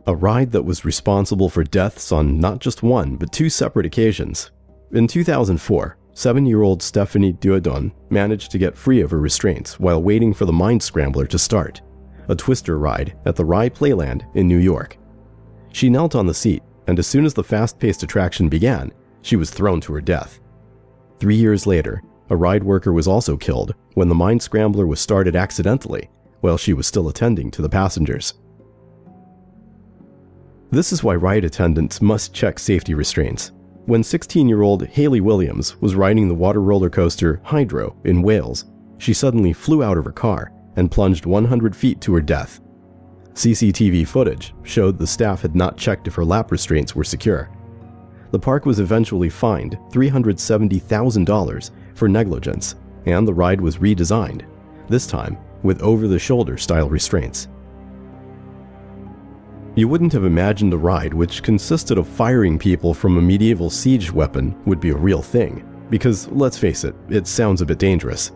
A ride that was responsible for deaths on not just one, but two separate occasions. In 2004, 7-year-old Stephanie Duodon managed to get free of her restraints while waiting for the Mind Scrambler to start, a twister ride at the Rye Playland in New York. She knelt on the seat, and as soon as the fast-paced attraction began, she was thrown to her death. 3 years later, a ride worker was also killed when the Mind Scrambler was started accidentally while she was still attending to the passengers. This is why ride attendants must check safety restraints. When 16-year-old Hayley Williams was riding the water roller coaster Hydro in Wales, she suddenly flew out of her car and plunged 100 feet to her death. CCTV footage showed the staff had not checked if her lap restraints were secure. The park was eventually fined $370,000 for negligence, and the ride was redesigned, this time with over-the-shoulder style restraints. You wouldn't have imagined a ride which consisted of firing people from a medieval siege weapon would be a real thing, because, let's face it, it sounds a bit dangerous.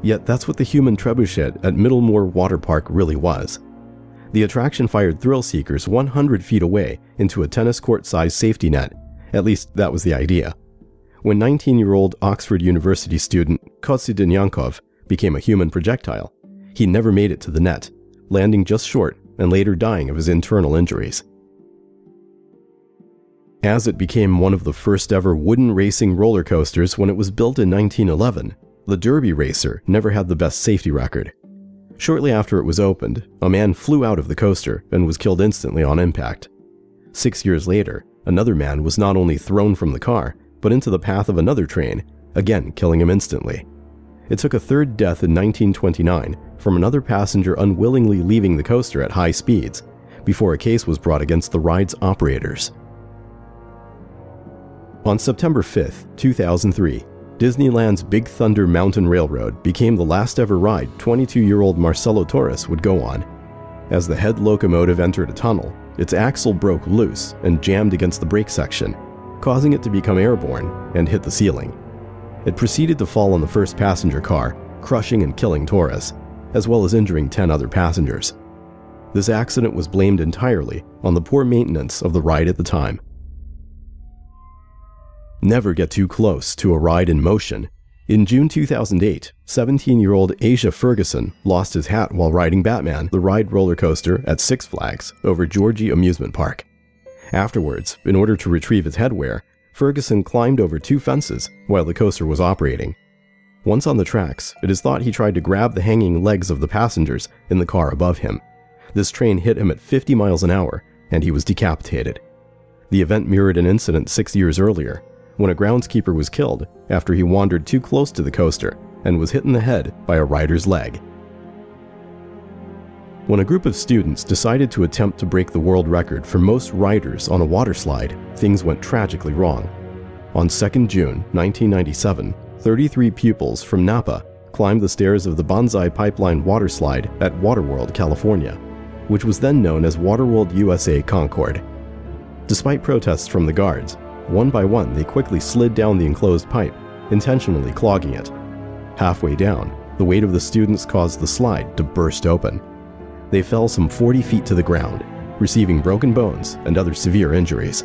Yet that's what the human trebuchet at Middlemore Water Park really was. The attraction fired thrill seekers 100 feet away into a tennis court-sized safety net. At least that was the idea. When 19-year-old Oxford University student Konstantin Yankov became a human projectile, he never made it to the net, landing just short and later dying of his internal injuries. As it became one of the first ever wooden racing roller coasters when it was built in 1911, the Derby racer never had the best safety record. Shortly after it was opened, a man flew out of the coaster and was killed instantly on impact. 6 years later, another man was not only thrown from the car, but into the path of another train, again killing him instantly. It took a third death in 1929 from another passenger unwillingly leaving the coaster at high speeds, before a case was brought against the ride's operators. On September 5, 2003, Disneyland's Big Thunder Mountain Railroad became the last ever ride 22-year-old Marcelo Torres would go on. As the head locomotive entered a tunnel, its axle broke loose and jammed against the brake section, causing it to become airborne and hit the ceiling. It proceeded to fall on the first passenger car, crushing and killing Torres, as well as injuring 10 other passengers. This accident was blamed entirely on the poor maintenance of the ride at the time. Never get too close to a ride in motion. In June 2008, 17-year-old Asia Ferguson lost his hat while riding Batman, the ride roller coaster at Six Flags over Georgie Amusement Park. Afterwards, in order to retrieve his headwear, Ferguson climbed over 2 fences while the coaster was operating. Once on the tracks, it is thought he tried to grab the hanging legs of the passengers in the car above him. This train hit him at 50 miles an hour, and he was decapitated. The event mirrored an incident 6 years earlier, when a groundskeeper was killed after he wandered too close to the coaster and was hit in the head by a rider's leg. When a group of students decided to attempt to break the world record for most riders on a water slide, things went tragically wrong. On 2nd June 1997, 33 pupils from Napa climbed the stairs of the Banzai Pipeline water slide at Waterworld, California, which was then known as Waterworld USA Concord. Despite protests from the guards, one by one they quickly slid down the enclosed pipe, intentionally clogging it. Halfway down, the weight of the students caused the slide to burst open. They fell some 40 feet to the ground, receiving broken bones and other severe injuries.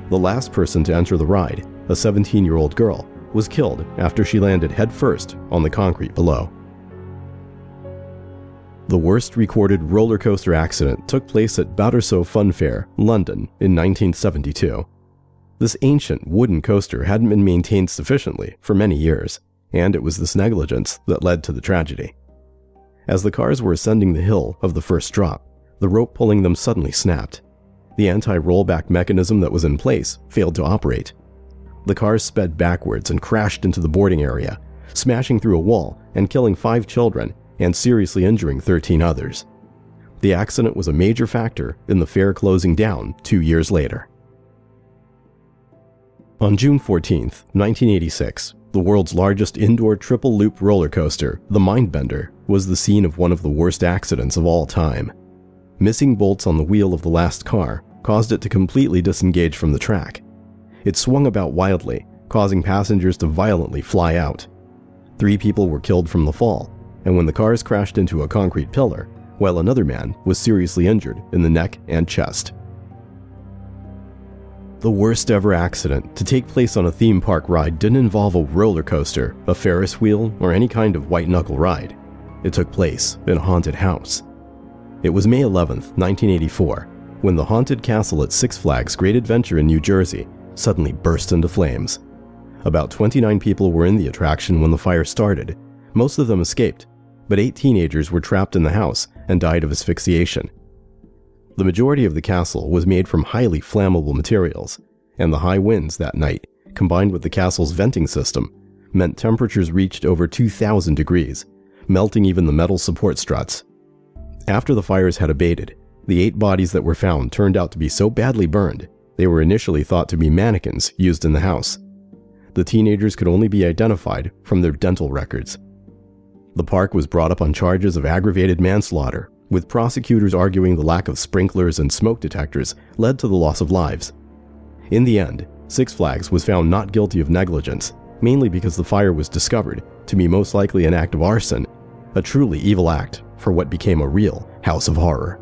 The last person to enter the ride, a 17-year-old girl, was killed after she landed headfirst on the concrete below. The worst recorded roller coaster accident took place at Battersea Fun Fair, London, in 1972. This ancient wooden coaster hadn't been maintained sufficiently for many years, and it was this negligence that led to the tragedy. As the cars were ascending the hill of the first drop, the rope pulling them suddenly snapped. The anti-rollback mechanism that was in place failed to operate. The cars sped backwards and crashed into the boarding area, smashing through a wall and killing 5 children and seriously injuring 13 others. The accident was a major factor in the fair closing down 2 years later. On June 14, 1986, the world's largest indoor triple-loop roller coaster, the Mindbender, was the scene of one of the worst accidents of all time. Missing bolts on the wheel of the last car caused it to completely disengage from the track. It swung about wildly, causing passengers to violently fly out. 3 people were killed from the fall, and when the cars crashed into a concrete pillar, while another man was seriously injured in the neck and chest. The worst ever accident to take place on a theme park ride didn't involve a roller coaster, a Ferris wheel, or any kind of white-knuckle ride. It took place in a haunted house. It was May 11th, 1984, when the haunted castle at Six Flags Great Adventure in New Jersey suddenly burst into flames. About 29 people were in the attraction when the fire started. Most of them escaped, but 8 teenagers were trapped in the house and died of asphyxiation. The majority of the castle was made from highly flammable materials, and the high winds that night, combined with the castle's venting system, meant temperatures reached over 2,000 degrees, melting even the metal support struts. After the fires had abated, the 8 bodies that were found turned out to be so badly burned, they were initially thought to be mannequins used in the house. The teenagers could only be identified from their dental records. The park was brought up on charges of aggravated manslaughter, with prosecutors arguing the lack of sprinklers and smoke detectors led to the loss of lives. In the end, Six Flags was found not guilty of negligence, mainly because the fire was discovered to be most likely an act of arson, a truly evil act for what became a real house of horror.